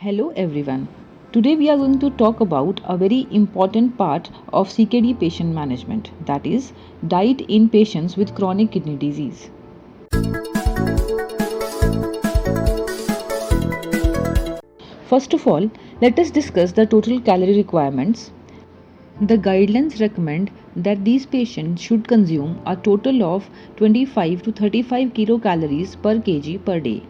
Hello everyone. Today we are going to talk about a very important part of CKD patient management, that is diet in patients with chronic kidney disease. First of all, let us discuss the total calorie requirements. The guidelines recommend that these patients should consume a total of 25 to 35 kilocalories per kg per day.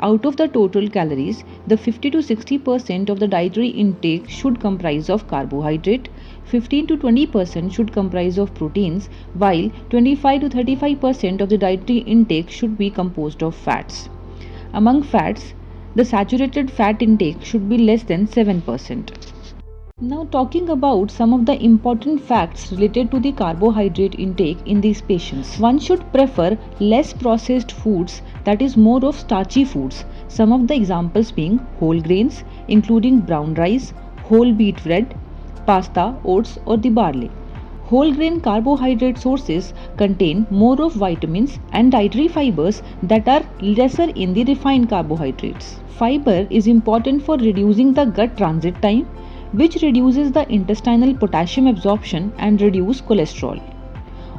Out of the total calories, the 50 to 60% of the dietary intake should comprise of carbohydrate, 15 to 20% should comprise of proteins, while 25 to 35% of the dietary intake should be composed of fats. Among fats, the saturated fat intake should be less than 7%. Now, talking about some of the important facts related to the carbohydrate intake in these patients. One should prefer less processed foods, that is more of starchy foods. Some of the examples being whole grains including brown rice, whole wheat bread, pasta, oats or the barley. Whole grain carbohydrate sources contain more of vitamins and dietary fibers that are lesser in the refined carbohydrates. Fiber is important for reducing the gut transit time, which reduces the intestinal potassium absorption and reduce cholesterol.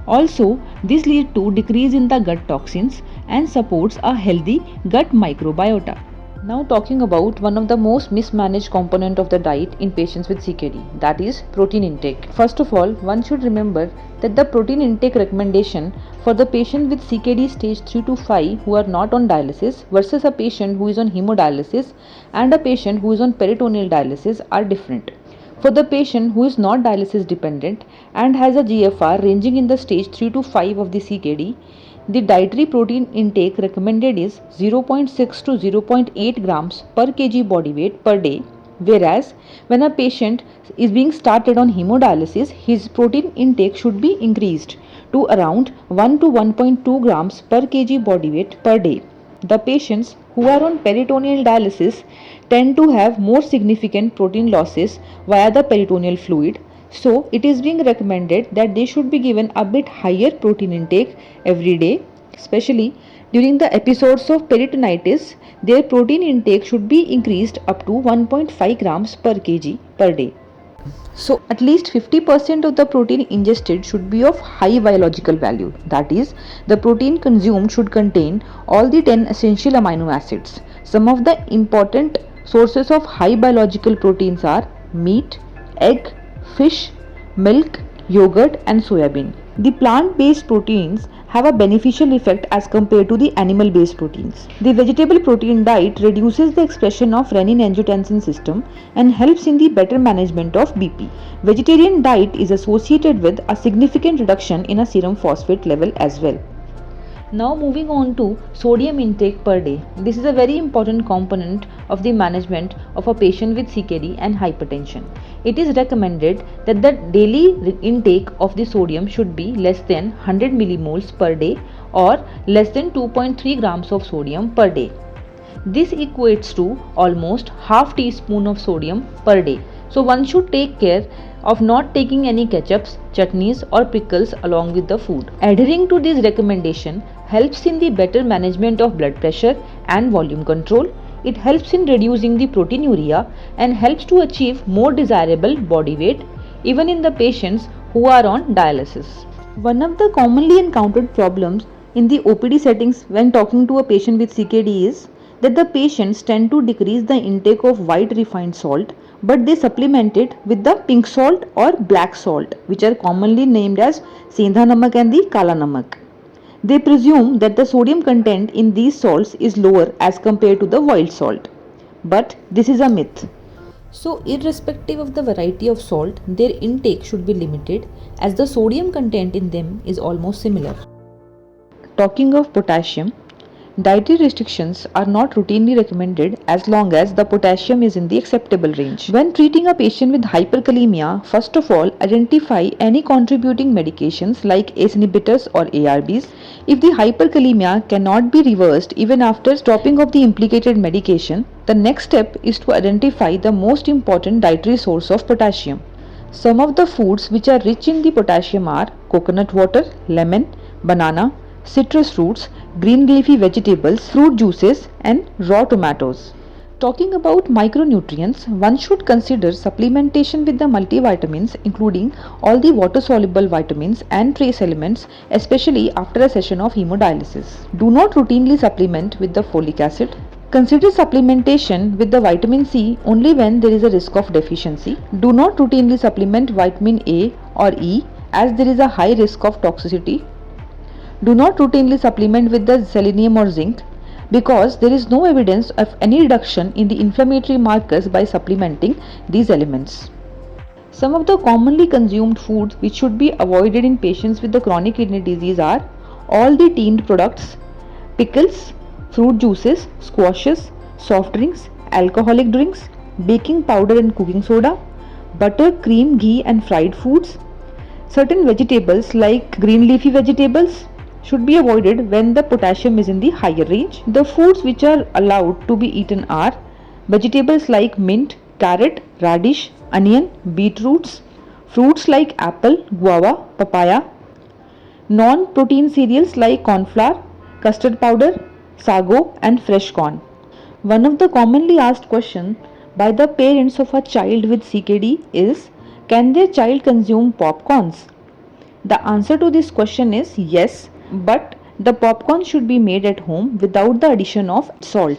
Also, this leads to decrease in the gut toxins and supports a healthy gut microbiota. Now talking about one of the most mismanaged component of the diet in patients with CKD, that is protein intake. First of all, one should remember that the protein intake recommendation for the patient with CKD stage 3 to 5 who are not on dialysis versus a patient who is on hemodialysis and a patient who is on peritoneal dialysis are different. For the patient who is not dialysis dependent and has a GFR ranging in the stage 3 to 5 of the CKD, the dietary protein intake recommended is 0.6 to 0.8 grams per kg body weight per day, whereas when a patient is being started on hemodialysis, his protein intake should be increased to around 1 to 1.2 grams per kg body weight per day. The patients who are on peritoneal dialysis tend to have more significant protein losses via the peritoneal fluid, so it is being recommended that they should be given a bit higher protein intake every day, especially during the episodes of peritonitis. Their protein intake should be increased up to 1.5 grams per kg per day. So at least 50% of the protein ingested should be of high biological value. That is, the protein consumed should contain all the 10 essential amino acids. Some of the important sources of high biological proteins are meat, egg, fish, milk, yogurt and soya bean. The plant-based proteins have a beneficial effect as compared to the animal-based proteins. The vegetable protein diet reduces the expression of renin-angiotensin system and helps in the better management of BP. Vegetarian diet is associated with a significant reduction in a serum phosphate level as well. Now moving on to sodium intake per day. This is a very important component of the management of a patient with CKD and hypertension. It is recommended that the daily intake of the sodium should be less than 100 millimoles per day or less than 2.3 grams of sodium per day. This equates to almost half teaspoon of sodium per day. So one should take care of not taking any ketchups, chutneys or pickles along with the food. Adhering to this recommendation helps in the better management of blood pressure and volume control. It helps in reducing the proteinuria and helps to achieve more desirable body weight even in the patients who are on dialysis. One of the commonly encountered problems in the OPD settings when talking to a patient with CKD is that the patients tend to decrease the intake of white refined salt, but they supplement it with the pink salt or black salt, which are commonly named as Sendha Namak and the Kala Namak. They presume that the sodium content in these salts is lower as compared to the wild salt. But this is a myth. So, irrespective of the variety of salt, their intake should be limited as the sodium content in them is almost similar. Talking of potassium, dietary restrictions are not routinely recommended as long as the potassium is in the acceptable range. When treating a patient with hyperkalemia, first of all, identify any contributing medications like ACE inhibitors or ARBs. If the hyperkalemia cannot be reversed even after stopping of the implicated medication, the next step is to identify the most important dietary source of potassium. Some of the foods which are rich in the potassium are coconut water, lemon, banana, citrus fruits, green leafy vegetables, fruit juices and raw tomatoes. Talking about micronutrients, one should consider supplementation with the multivitamins, including all the water soluble vitamins and trace elements, especially after a session of hemodialysis. Do not routinely supplement with the folic acid. Consider supplementation with the vitamin C only when there is a risk of deficiency. Do not routinely supplement vitamin A or E as there is a high risk of toxicity. Do not routinely supplement with the selenium or zinc because there is no evidence of any reduction in the inflammatory markers by supplementing these elements. Some of the commonly consumed foods which should be avoided in patients with the chronic kidney disease are all the tinned products, pickles, fruit juices, squashes, soft drinks, alcoholic drinks, baking powder and cooking soda, butter, cream, ghee and fried foods. Certain vegetables like green leafy vegetables should be avoided when the potassium is in the higher range. The foods which are allowed to be eaten are vegetables like mint, carrot, radish, onion, beetroots, fruits like apple, guava, papaya, non-protein cereals like corn flour, custard powder, sago and fresh corn. One of the commonly asked questions by the parents of a child with CKD is, can their child consume popcorns? The answer to this question is yes, but the popcorn should be made at home without the addition of salts.